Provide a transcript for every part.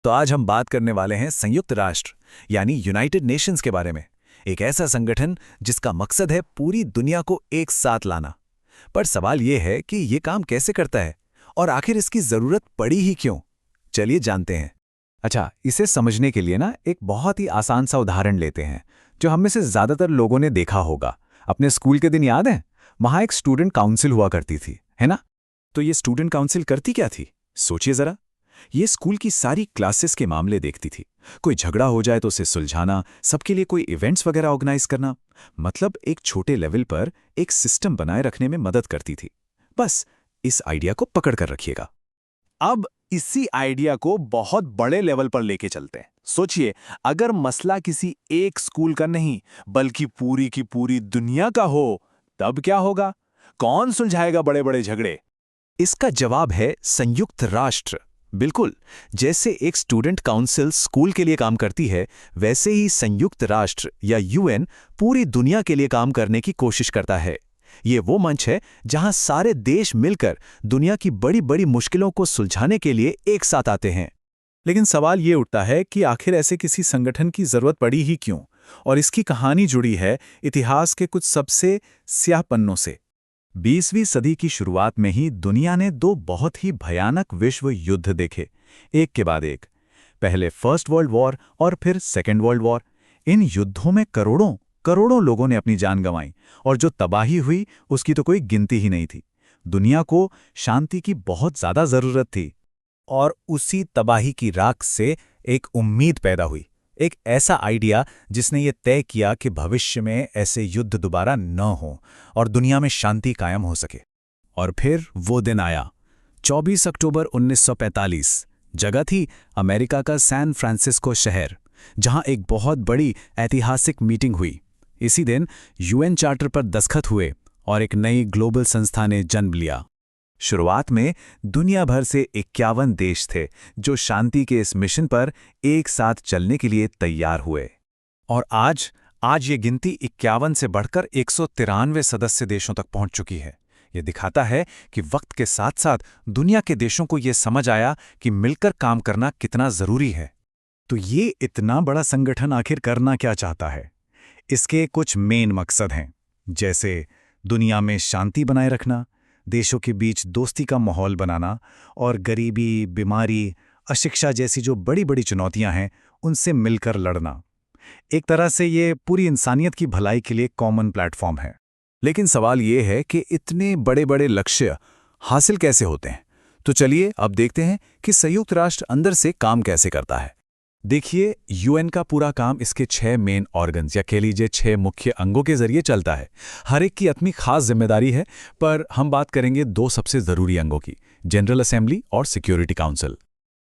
तो आज हम बात करने वाले हैं संयुक्त राष्ट्र यानी यूनाइटेड नेशंस के बारे में। एक ऐसा संगठन जिसका मकसद है पूरी दुनिया को एक साथ लाना। पर सवाल ये है कि ये काम कैसे करता है और आखिर इसकी जरूरत पड़ी ही क्यों। चलिए जानते हैं। अच्छा, इसे समझने के लिए ना एक बहुत ही आसान सा उदाहरण लेते हैं जो हम में से ज्यादातर लोगों ने देखा होगा। अपने स्कूल के दिन याद है? वहां एक स्टूडेंट काउंसिल हुआ करती थी, है ना? तो ये स्टूडेंट काउंसिल करती क्या थी? सोचिए जरा। ये स्कूल की सारी क्लासेस के मामले देखती थी। कोई झगड़ा हो जाए तो उसे सुलझाना, सबके लिए कोई इवेंट्स वगैरह ऑर्गेनाइज करना, मतलब एक छोटे लेवल पर एक सिस्टम बनाए रखने में मदद करती थी। बस इस आइडिया को पकड़ कर रखिएगा। अब इसी आइडिया को बहुत बड़े लेवल पर लेके चलते हैं। सोचिए, अगर मसला किसी एक स्कूल का नहीं बल्कि पूरी की पूरी दुनिया का हो, तब क्या होगा? कौन सुलझाएगा बड़े बड़े झगड़े? इसका जवाब है संयुक्त राष्ट्र। बिल्कुल, जैसे एक स्टूडेंट काउंसिल स्कूल के लिए काम करती है, वैसे ही संयुक्त राष्ट्र या यूएन पूरी दुनिया के लिए काम करने की कोशिश करता है। ये वो मंच है जहां सारे देश मिलकर दुनिया की बड़ी बड़ी मुश्किलों को सुलझाने के लिए एक साथ आते हैं। लेकिन सवाल ये उठता है कि आखिर ऐसे किसी संगठन की जरूरत पड़ी ही क्यों? और इसकी कहानी जुड़ी है इतिहास के कुछ सबसे स्याह पन्नों से। 20वीं सदी की शुरुआत में ही दुनिया ने दो बहुत ही भयानक विश्व युद्ध देखे, एक के बाद एक। पहले फर्स्ट वर्ल्ड वॉर और फिर सेकेंड वर्ल्ड वॉर। इन युद्धों में करोड़ों करोड़ों लोगों ने अपनी जान गंवाई और जो तबाही हुई उसकी तो कोई गिनती ही नहीं थी। दुनिया को शांति की बहुत ज्यादा जरूरत थी। और उसी तबाही की राख से एक उम्मीद पैदा हुई, एक ऐसा आइडिया जिसने ये तय किया कि भविष्य में ऐसे युद्ध दोबारा न हो और दुनिया में शांति कायम हो सके। और फिर वो दिन आया, 24 अक्टूबर 1945। जगह थी अमेरिका का सैन फ्रांसिस्को शहर, जहां एक बहुत बड़ी ऐतिहासिक मीटिंग हुई। इसी दिन यूएन चार्टर पर दस्तखत हुए और एक नई ग्लोबल संस्था ने जन्म लिया। शुरुआत में दुनिया भर से 51 देश थे जो शांति के इस मिशन पर एक साथ चलने के लिए तैयार हुए। और आज ये गिनती 51 से बढ़कर 193 सदस्य देशों तक पहुंच चुकी है। ये दिखाता है कि वक्त के साथ साथ दुनिया के देशों को ये समझ आया कि मिलकर काम करना कितना जरूरी है। तो ये इतना बड़ा संगठन आखिर करना क्या चाहता है? इसके कुछ मेन मकसद हैं, जैसे दुनिया में शांति बनाए रखना, देशों के बीच दोस्ती का माहौल बनाना और गरीबी, बीमारी, अशिक्षा जैसी जो बड़ी बड़ी चुनौतियां हैं उनसे मिलकर लड़ना। एक तरह से ये पूरी इंसानियत की भलाई के लिए कॉमन प्लेटफॉर्म है। लेकिन सवाल ये है कि इतने बड़े बड़े लक्ष्य हासिल कैसे होते हैं? तो चलिए अब देखते हैं कि संयुक्त राष्ट्र अंदर से काम कैसे करता है। देखिए, यूएन का पूरा काम इसके 6 मेन ऑर्गन्स या कह लीजिए 6 मुख्य अंगों के जरिए चलता है। हर एक की अपनी खास जिम्मेदारी है, पर हम बात करेंगे 2 सबसे जरूरी अंगों की, जनरल असेंबली और सिक्योरिटी काउंसिल।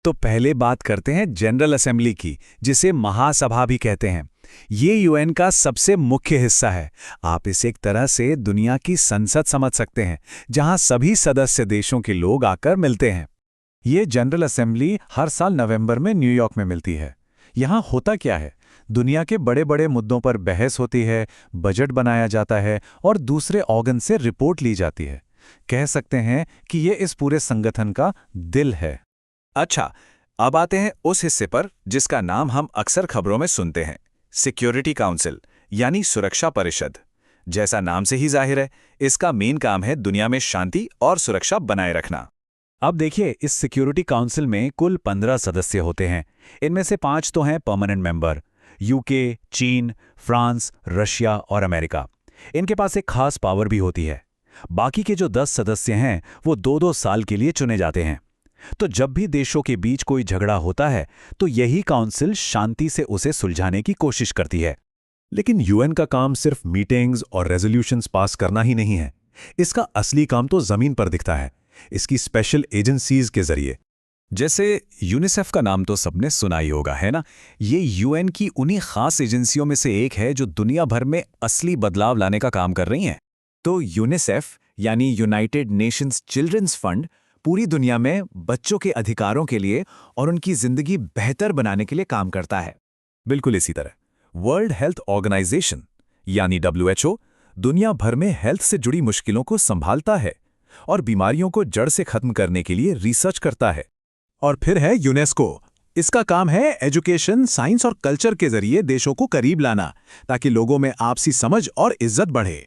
तो पहले बात करते हैं जनरल असेंबली की, जिसे महासभा भी कहते हैं। ये यूएन का सबसे मुख्य हिस्सा है। आप इसे एक तरह से दुनिया की संसद समझ सकते हैं, जहां सभी सदस्य देशों के लोग आकर मिलते हैं। ये जनरल असेंबली हर साल नवंबर में न्यूयॉर्क में मिलती है। यहाँ होता क्या है? दुनिया के बड़े बड़े मुद्दों पर बहस होती है, बजट बनाया जाता है और दूसरे ऑर्गन से रिपोर्ट ली जाती है। कह सकते हैं कि ये इस पूरे संगठन का दिल है। अच्छा, अब आते हैं उस हिस्से पर जिसका नाम हम अक्सर खबरों में सुनते हैं, सिक्योरिटी काउंसिल यानी सुरक्षा परिषद। जैसा नाम से ही जाहिर है, इसका मेन काम है दुनिया में शांति और सुरक्षा बनाए रखना। अब देखिए, इस सिक्योरिटी काउंसिल में कुल 15 सदस्य होते हैं। इनमें से 5 तो हैं परमानेंट मेंबर, यूके, चीन, फ्रांस, रशिया और अमेरिका। इनके पास एक खास पावर भी होती है। बाकी के जो 10 सदस्य हैं वो 2-2 साल के लिए चुने जाते हैं। तो जब भी देशों के बीच कोई झगड़ा होता है तो यही काउंसिल शांति से उसे सुलझाने की कोशिश करती है। लेकिन यूएन का काम सिर्फ मीटिंग्स और रेजोल्यूशंस पास करना ही नहीं है। इसका असली काम तो जमीन पर दिखता है, इसकी स्पेशल एजेंसीज के जरिए। जैसे यूनिसेफ का नाम तो सबने सुना ही होगा, है ना? ये यूएन की उन्हीं खास एजेंसियों में से एक है जो दुनिया भर में असली बदलाव लाने का काम कर रही हैं। तो यूनिसेफ यानी यूनाइटेड नेशंस चिल्ड्रंस फंड पूरी दुनिया में बच्चों के अधिकारों के लिए और उनकी जिंदगी बेहतर बनाने के लिए काम करता है। बिल्कुल इसी तरह वर्ल्ड हेल्थ ऑर्गेनाइजेशन यानी WHO दुनिया भर में हेल्थ से जुड़ी मुश्किलों को संभालता है और बीमारियों को जड़ से खत्म करने के लिए रिसर्च करता है। और फिर है यूनेस्को। इसका काम है एजुकेशन, साइंस और कल्चर के जरिए देशों को करीब लाना, ताकि लोगों में आपसी समझ और इज्जत बढ़े।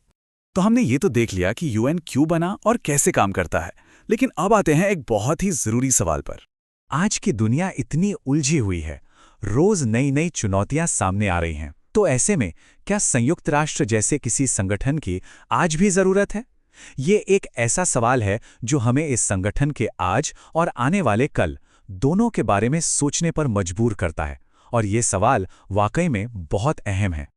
तो हमने ये तो देख लिया कि यूएन क्यों बना और कैसे काम करता है, लेकिन अब आते हैं एक बहुत ही जरूरी सवाल पर। आज की दुनिया इतनी उलझी हुई है, रोज नई नई चुनौतियां सामने आ रही हैं। तो ऐसे में क्या संयुक्त राष्ट्र जैसे किसी संगठन की आज भी जरूरत है? ये एक ऐसा सवाल है जो हमें इस संगठन के आज और आने वाले कल दोनों के बारे में सोचने पर मजबूर करता है, और ये सवाल वाकई में बहुत अहम है।